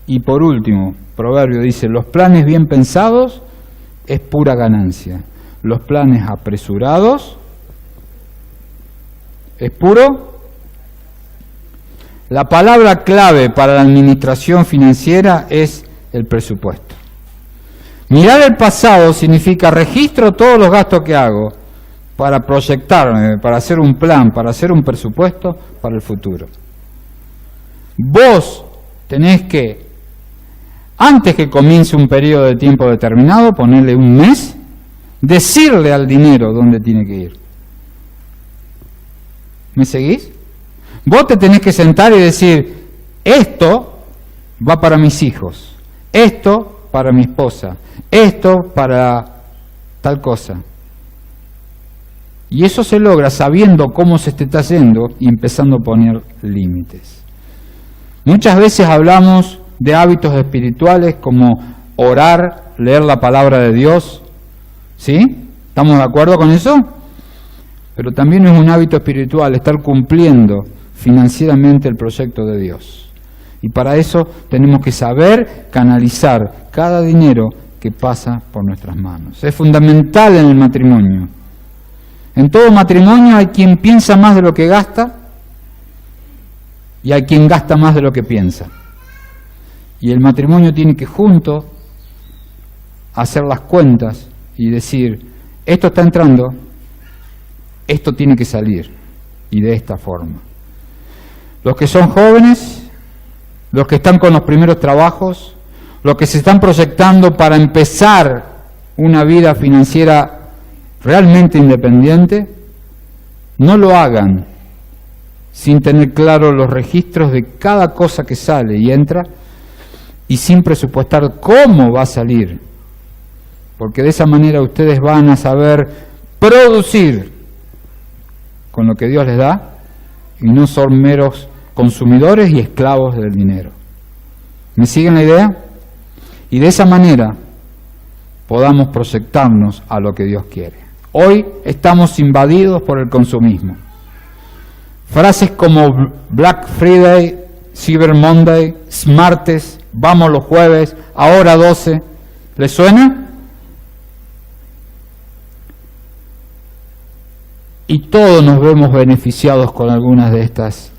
Speaker 1: Y por último, Proverbio dice, los planes bien pensados es pura ganancia. Los planes apresurados es puro. La palabra clave para la administración financiera es el presupuesto. Mirar el pasado significa registro todos los gastos que hago para proyectarme, para hacer un plan, para hacer un presupuesto para el futuro. Vos tenés que, antes que comience un periodo de tiempo determinado, ponerle un mes, decirle al dinero dónde tiene que ir. ¿Me seguís? Vos te tenés que sentar y decir, esto va para mis hijos, esto para mi esposa, esto para tal cosa. Y eso se logra sabiendo cómo se te está yendo y empezando a poner límites. Muchas veces hablamos de hábitos espirituales como orar, leer la palabra de Dios, ¿sí? ¿Estamos de acuerdo con eso? Pero también es un hábito espiritual estar cumpliendo financieramente el proyecto de Dios. Y para eso tenemos que saber canalizar cada dinero que pasa por nuestras manos. Es fundamental en el matrimonio. En todo matrimonio hay quien piensa más de lo que gasta y hay quien gasta más de lo que piensa. Y el matrimonio tiene que juntos hacer las cuentas y decir, esto está entrando, esto tiene que salir, y de esta forma. Los que son jóvenes, los que están con los primeros trabajos, los que se están proyectando para empezar una vida financiera realmente independiente, no lo hagan sin tener claro los registros de cada cosa que sale y entra y sin presupuestar cómo va a salir, porque de esa manera ustedes van a saber producir con lo que Dios les da y no son meros consumidores y esclavos del dinero. ¿Me siguen la idea? Y de esa manera podamos proyectarnos a lo que Dios quiere. Hoy estamos invadidos por el consumismo. Frases como Black Friday, Cyber Monday, Smartes, vamos los jueves, ahora 12, ¿les suena? Y todos nos vemos beneficiados con algunas de estas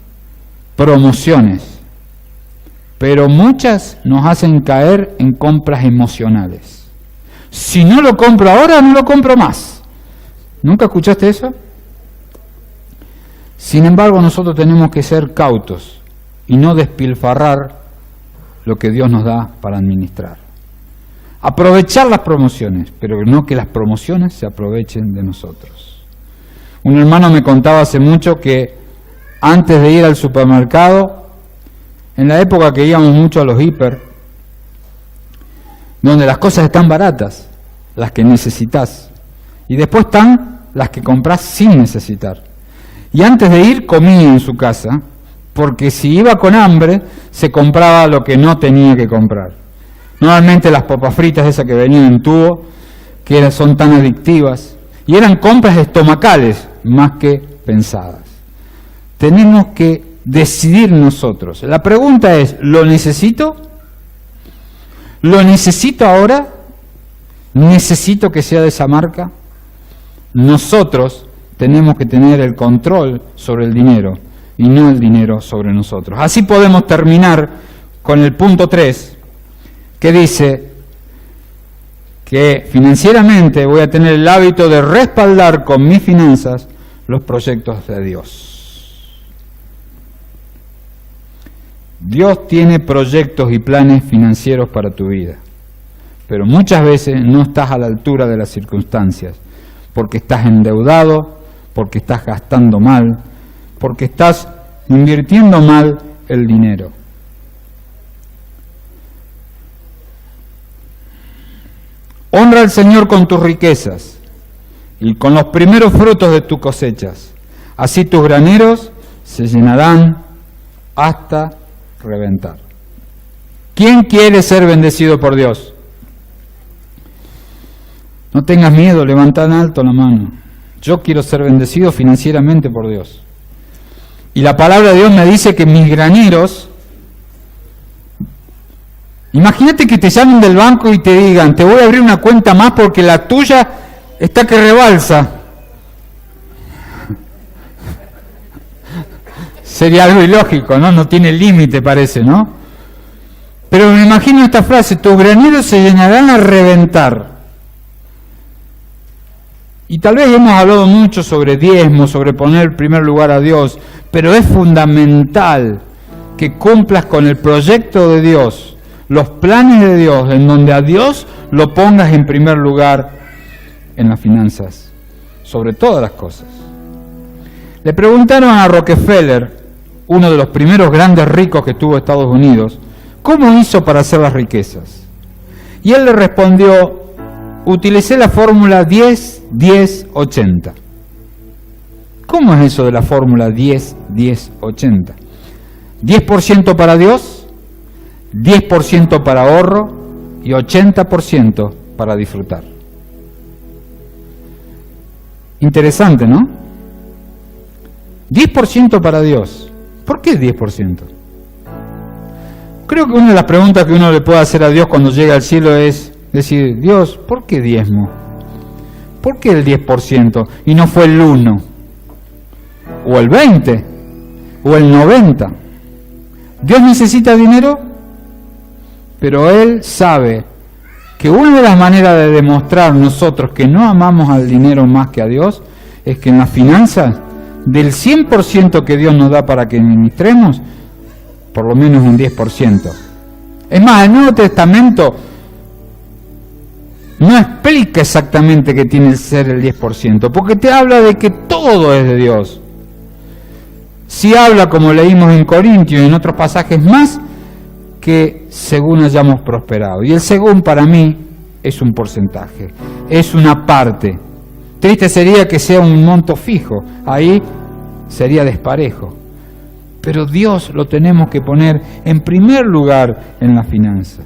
Speaker 1: promociones, pero muchas nos hacen caer en compras emocionales. Si no lo compro ahora, no lo compro más. ¿Nunca escuchaste eso? Sin embargo, nosotros tenemos que ser cautos y no despilfarrar lo que Dios nos da para administrar. aprovechar las promociones, pero no que las promociones se aprovechen de nosotros. Un hermano me contaba hace mucho que antes de ir al supermercado, en la época que íbamos mucho a los hiper, donde las cosas están baratas, las que necesitas, y después están las que compras sin necesitar. Y antes de ir comía en su casa, porque si iba con hambre, se compraba lo que no tenía que comprar. Normalmente las papas fritas esas que venían en tubo, que son tan adictivas, y eran compras estomacales más que pensadas. Tenemos que decidir nosotros. La pregunta es, ¿lo necesito? ¿Lo necesito ahora? ¿Necesito que sea de esa marca? Nosotros tenemos que tener el control sobre el dinero y no el dinero sobre nosotros. Así podemos terminar con el punto 3, que dice que financieramente voy a tener el hábito de respaldar con mis finanzas los proyectos de Dios. Dios tiene proyectos y planes financieros para tu vida, pero muchas veces no estás a la altura de las circunstancias, porque estás endeudado, porque estás gastando mal, porque estás invirtiendo mal el dinero. Honra al Señor con tus riquezas y con los primeros frutos de tus cosechas. Así tus graneros se llenarán hasta reventar. ¿Quién quiere ser bendecido por Dios? No tengas miedo, levanta en alto la mano. Yo quiero ser bendecido financieramente por Dios. Y la palabra de Dios me dice que mis graneros... Imagínate que te llamen del banco y te digan, te voy a abrir una cuenta más porque la tuya está que rebalsa. Sería algo ilógico, ¿no? No tiene límite, parece, ¿no? Pero me imagino esta frase, tus graneros se llenarán a reventar. Y tal vez hemos hablado mucho sobre diezmo, sobre poner en primer lugar a Dios, pero es fundamental que cumplas con el proyecto de Dios, los planes de Dios, en donde a Dios lo pongas en primer lugar en las finanzas, sobre todas las cosas. Le preguntaron a Rockefeller, uno de los primeros grandes ricos que tuvo Estados Unidos, ¿cómo hizo para hacer las riquezas? Y él le respondió, utilicé la fórmula 10-10-80. ¿Cómo es eso de la fórmula 10-10-80? 10% para Dios, 10% para ahorro y 80% para disfrutar. Interesante, ¿no? 10% para Dios. ¿Por qué 10%? Creo que una de las preguntas que uno le puede hacer a Dios cuando llega al cielo es decir, Dios, ¿por qué diezmo? ¿Por qué el 10% y no fue el 1? ¿O el 20? ¿O el 90? ¿Dios necesita dinero? Pero Él sabe que una de las maneras de demostrar nosotros que no amamos al dinero más que a Dios es que en las finanzas, del 100% que Dios nos da para que administremos, por lo menos un 10%. Es más, el Nuevo Testamento no explica exactamente qué tiene que ser el 10%, porque te habla de que todo es de Dios. Sí habla, como leímos en Corintios y en otros pasajes más, que según hayamos prosperado. Y el según para mí es un porcentaje, es una parte. Triste sería que sea un monto fijo, ahí sería desparejo. Pero Dios lo tenemos que poner en primer lugar en las finanzas.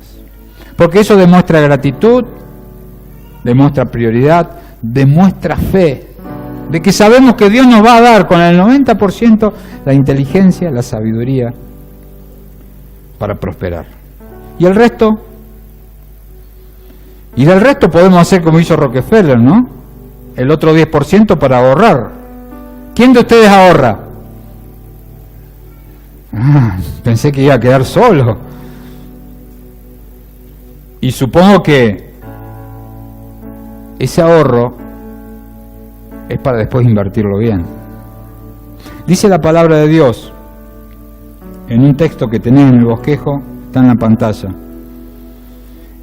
Speaker 1: Porque eso demuestra gratitud, demuestra prioridad, demuestra fe. De que sabemos que Dios nos va a dar con el 90% la inteligencia, la sabiduría para prosperar. ¿Y el resto? Y del resto podemos hacer como hizo Rockefeller, ¿no? El otro 10% para ahorrar. ¿Quién de ustedes ahorra? Pensé que iba a quedar solo. Y supongo que ese ahorro es para después invertirlo bien. Dice la palabra de Dios en un texto que tenés en el bosquejo, está en la pantalla.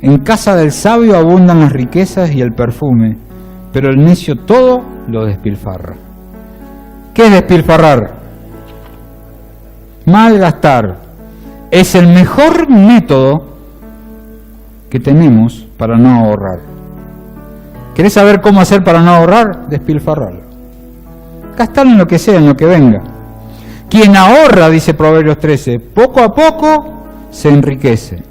Speaker 1: En casa del sabio abundan las riquezas y el perfume, pero el necio todo lo despilfarra. ¿Qué es despilfarrar? Malgastar. Es el mejor método que tenemos para no ahorrar. ¿Querés saber cómo hacer para no ahorrar? Despilfarrarlo. Gastarlo en lo que sea, en lo que venga. Quien ahorra, dice Proverbios 13, poco a poco se enriquece.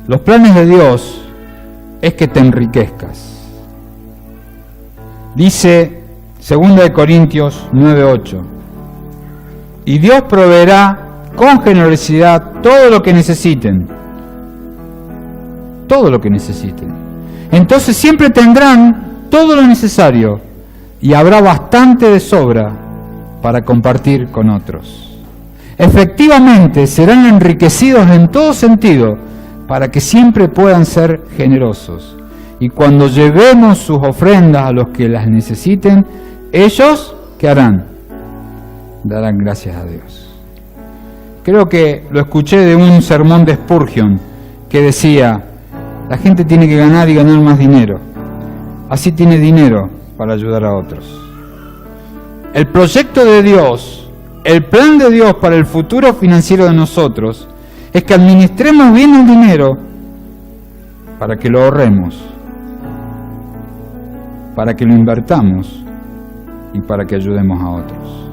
Speaker 1: Los planes de Dios es que te enriquezcas. Dice 2 Corintios 9:8, y Dios proveerá con generosidad todo lo que necesiten. Todo lo que necesiten. Entonces siempre tendrán todo lo necesario y habrá bastante de sobra para compartir con otros. Efectivamente serán enriquecidos en todo sentido para que siempre puedan ser generosos. Y cuando llevemos sus ofrendas a los que las necesiten, ellos, ¿qué harán? Darán gracias a Dios. Creo que lo escuché de un sermón de Spurgeon que decía, la gente tiene que ganar y ganar más dinero. Así tiene dinero para ayudar a otros. El proyecto de Dios, el plan de Dios para el futuro financiero de nosotros, es que administremos bien el dinero para que lo ahorremos, para que lo invertamos y para que ayudemos a otros.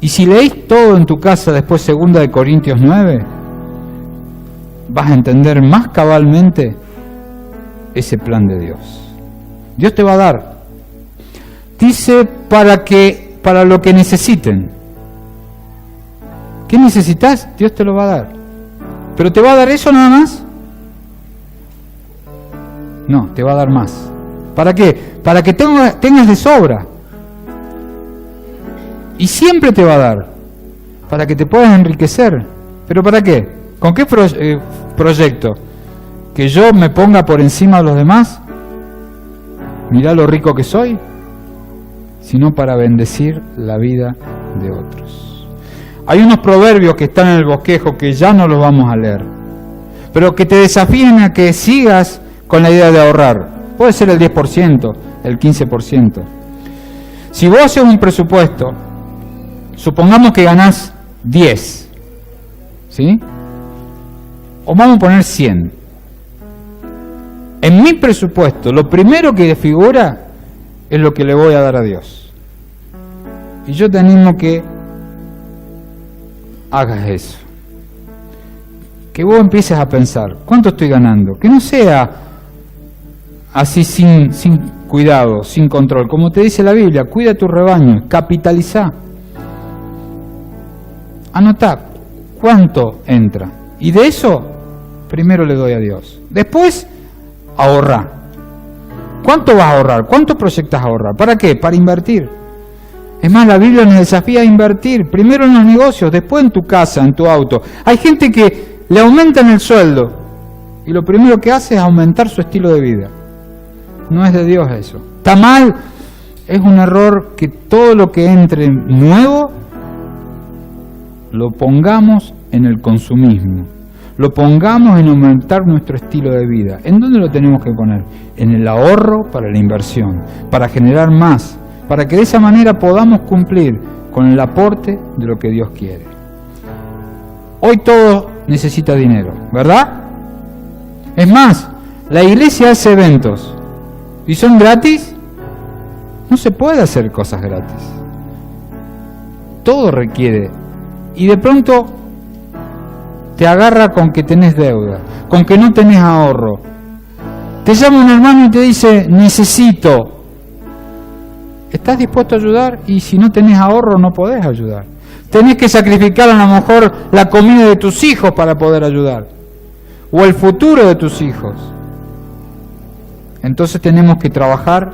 Speaker 1: Y si leéis todo en tu casa después 2 Corintios 9, vas a entender más cabalmente ese plan de Dios. Dios te va a dar. Dice para lo que necesiten. ¿Qué necesitas? Dios te lo va a dar. ¿Pero te va a dar eso nada más? No, te va a dar más. ¿Para qué? Para que tengas de sobra. Y siempre te va a dar. Para que te puedas enriquecer. ¿Pero para qué? ¿Con qué proyecto? ¿Que yo me ponga por encima de los demás? Mirá lo rico que soy. Sino para bendecir la vida de otros. Hay unos proverbios que están en el bosquejo que ya no los vamos a leer, pero que te desafían a que sigas con la idea de ahorrar. Puede ser el 10%, el 15%. Si vos haces un presupuesto, supongamos que ganás 10, ¿sí? O vamos a poner 100. En mi presupuesto, lo primero que figura es lo que le voy a dar a Dios. Y yo te animo que hagas eso. Que vos empieces a pensar, ¿cuánto estoy ganando? Que no sea así sin cuidado, sin control. Como te dice la Biblia, cuida tu rebaño, capitaliza. Anotá cuánto entra. Y de eso, primero le doy a Dios. Después, ahorrá. ¿Cuánto vas a ahorrar? ¿Cuánto proyectas ahorrar? ¿Para qué? Para invertir. Es más, la Biblia nos desafía a invertir. Primero en los negocios, después en tu casa, en tu auto. Hay gente que le aumentan el sueldo y lo primero que hace es aumentar su estilo de vida. No es de Dios eso. Está mal. Es un error que todo lo que entre nuevo lo pongamos en el consumismo. Lo pongamos en aumentar nuestro estilo de vida. ¿En dónde lo tenemos que poner? En el ahorro para la inversión, para generar más, para que de esa manera podamos cumplir con el aporte de lo que Dios quiere. Hoy todo necesita dinero, ¿verdad? Es más, la iglesia hace eventos y son gratis. No se puede hacer cosas gratis. Todo requiere. Y de pronto te agarra con que tenés deuda, con que no tenés ahorro. Te llama un hermano y te dice, necesito. ¿Estás dispuesto a ayudar? Y si no tenés ahorro no podés ayudar. Tenés que sacrificar a lo mejor la comida de tus hijos para poder ayudar. O el futuro de tus hijos. Entonces tenemos que trabajar,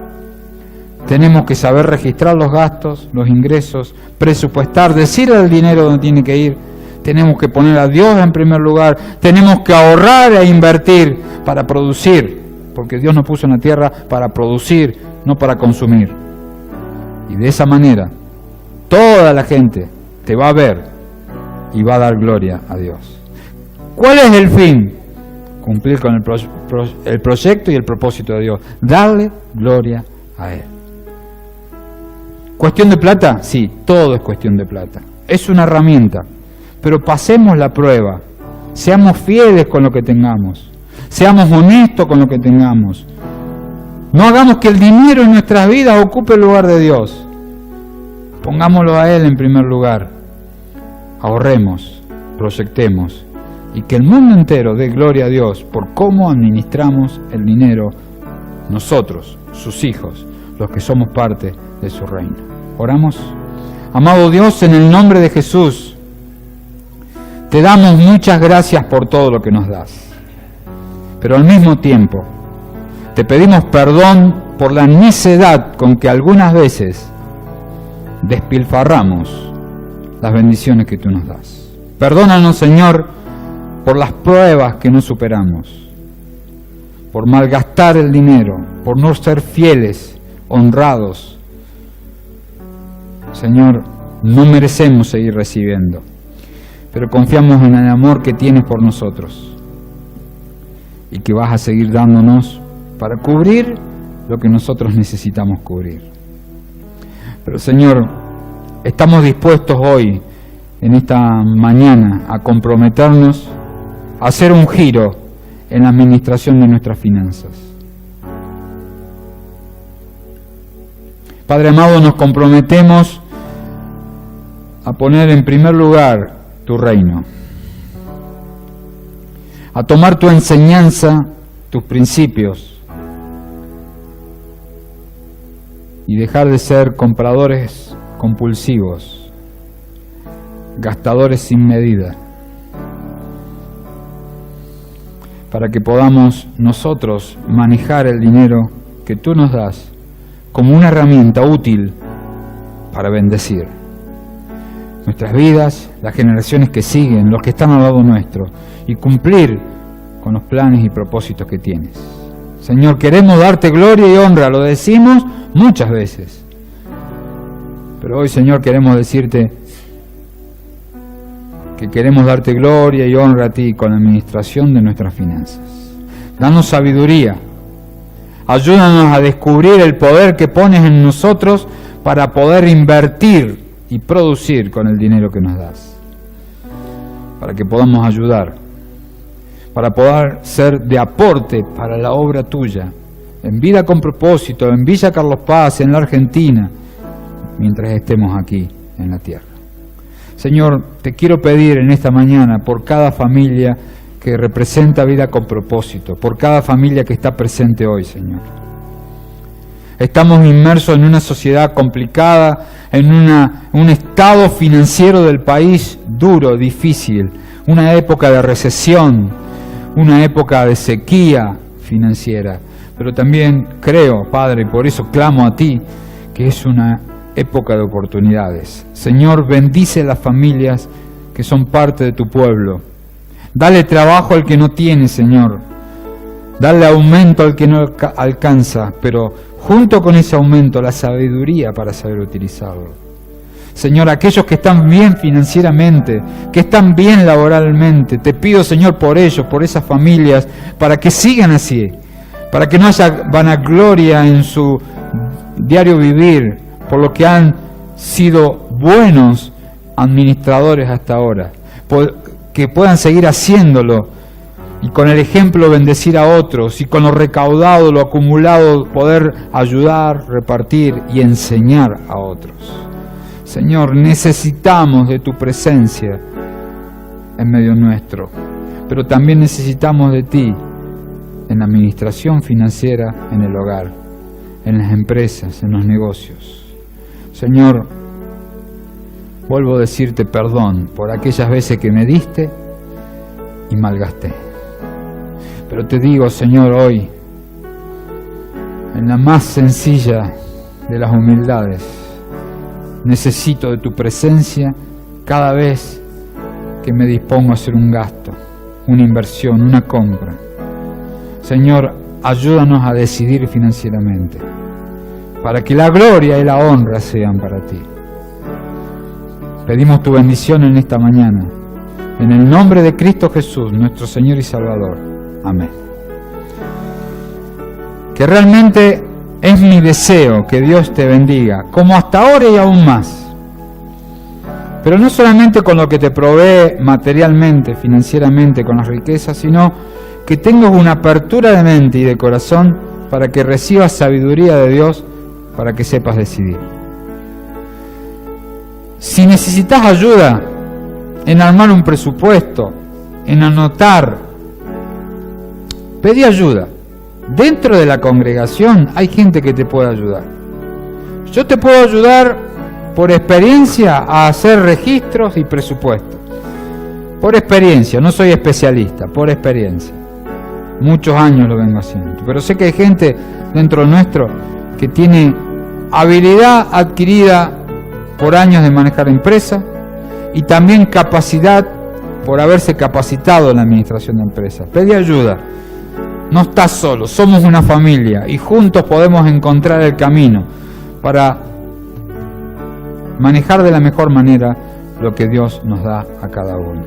Speaker 1: tenemos que saber registrar los gastos, los ingresos, presupuestar, decirle al dinero donde tiene que ir. Tenemos que poner a Dios en primer lugar, tenemos que ahorrar e invertir para producir, porque Dios nos puso en la tierra para producir, no para consumir. Y de esa manera, toda la gente te va a ver y va a dar gloria a Dios. ¿Cuál es el fin? Cumplir con el proyecto y el propósito de Dios. Darle gloria a Él. ¿Cuestión de plata? Sí, todo es cuestión de plata. Es una herramienta. Pero pasemos la prueba. Seamos fieles con lo que tengamos. Seamos honestos con lo que tengamos. No hagamos que el dinero en nuestras vidas ocupe el lugar de Dios. Pongámoslo a Él en primer lugar. Ahorremos, proyectemos y que el mundo entero dé gloria a Dios por cómo administramos el dinero nosotros, sus hijos, los que somos parte de su reino. ¿Oramos? Amado Dios, en el nombre de Jesús, te damos muchas gracias por todo lo que nos das. Pero al mismo tiempo, te pedimos perdón por la necedad con que algunas veces despilfarramos las bendiciones que tú nos das. Perdónanos, Señor, por las pruebas que no superamos, por malgastar el dinero, por no ser fieles, honrados. Señor, no merecemos seguir recibiendo, pero confiamos en el amor que tienes por nosotros y que vas a seguir dándonos para cubrir lo que nosotros necesitamos cubrir. Pero Señor, estamos dispuestos hoy, en esta mañana, a comprometernos a hacer un giro en la administración de nuestras finanzas. Padre amado, nos comprometemos a poner en primer lugar tu reino, a tomar tu enseñanza, tus principios, y dejar de ser compradores compulsivos, gastadores sin medida, para que podamos nosotros manejar el dinero que tú nos das como una herramienta útil para bendecir nuestras vidas, las generaciones que siguen, los que están al lado nuestro, y cumplir con los planes y propósitos que tienes. Señor, queremos darte gloria y honra, lo decimos muchas veces. Pero hoy, Señor, queremos decirte que queremos darte gloria y honra a ti con la administración de nuestras finanzas. Danos sabiduría. Ayúdanos a descubrir el poder que pones en nosotros para poder invertir y producir con el dinero que nos das. Para que podamos ayudar. Para poder ser de aporte para la obra tuya, en Vida con Propósito, en Villa Carlos Paz, en la Argentina, mientras estemos aquí en la tierra. Señor, te quiero pedir en esta mañana por cada familia que representa Vida con Propósito, por cada familia que está presente hoy, Señor. Estamos inmersos en una sociedad complicada, en un estado financiero del país duro, difícil, una época de recesión, una época de sequía financiera, pero también creo, Padre, y por eso clamo a ti, que es una época de oportunidades. Señor, bendice las familias que son parte de tu pueblo. Dale trabajo al que no tiene, Señor. Dale aumento al que no alcanza, pero junto con ese aumento, la sabiduría para saber utilizarlo. Señor, aquellos que están bien financieramente, que están bien laboralmente, te pido, Señor, por ellos, por esas familias, para que sigan así, para que no haya vanagloria en su diario vivir, por lo que han sido buenos administradores hasta ahora, que puedan seguir haciéndolo y con el ejemplo bendecir a otros y con lo recaudado, lo acumulado, poder ayudar, repartir y enseñar a otros. Señor, necesitamos de tu presencia en medio nuestro, pero también necesitamos de ti en la administración financiera, en el hogar, en las empresas, en los negocios. Señor, vuelvo a decirte perdón por aquellas veces que me diste y malgasté. Pero te digo, Señor, hoy, en la más sencilla de las humildades, necesito de tu presencia cada vez que me dispongo a hacer un gasto, una inversión, una compra. Señor, ayúdanos a decidir financieramente, para que la gloria y la honra sean para ti. Pedimos tu bendición en esta mañana, En el nombre de Cristo Jesús, nuestro Señor y Salvador. Amén. Que realmente es mi deseo que Dios te bendiga, como hasta ahora y aún más. Pero no solamente con lo que te provee materialmente, financieramente, con las riquezas, sino que tengas una apertura de mente y de corazón para que recibas sabiduría de Dios, para que sepas decidir. Si necesitas ayuda en armar un presupuesto, en anotar, pedí ayuda. Dentro de la congregación hay gente que te puede ayudar. Yo te puedo ayudar por experiencia a hacer registros y presupuestos. Por experiencia, no soy especialista, por experiencia. Muchos años lo vengo haciendo. Pero sé que hay gente dentro nuestro que tiene habilidad adquirida por años de manejar empresas y también capacidad por haberse capacitado en la administración de empresas. Pedí ayuda. No estás solo, somos una familia y juntos podemos encontrar el camino para manejar de la mejor manera lo que Dios nos da a cada uno.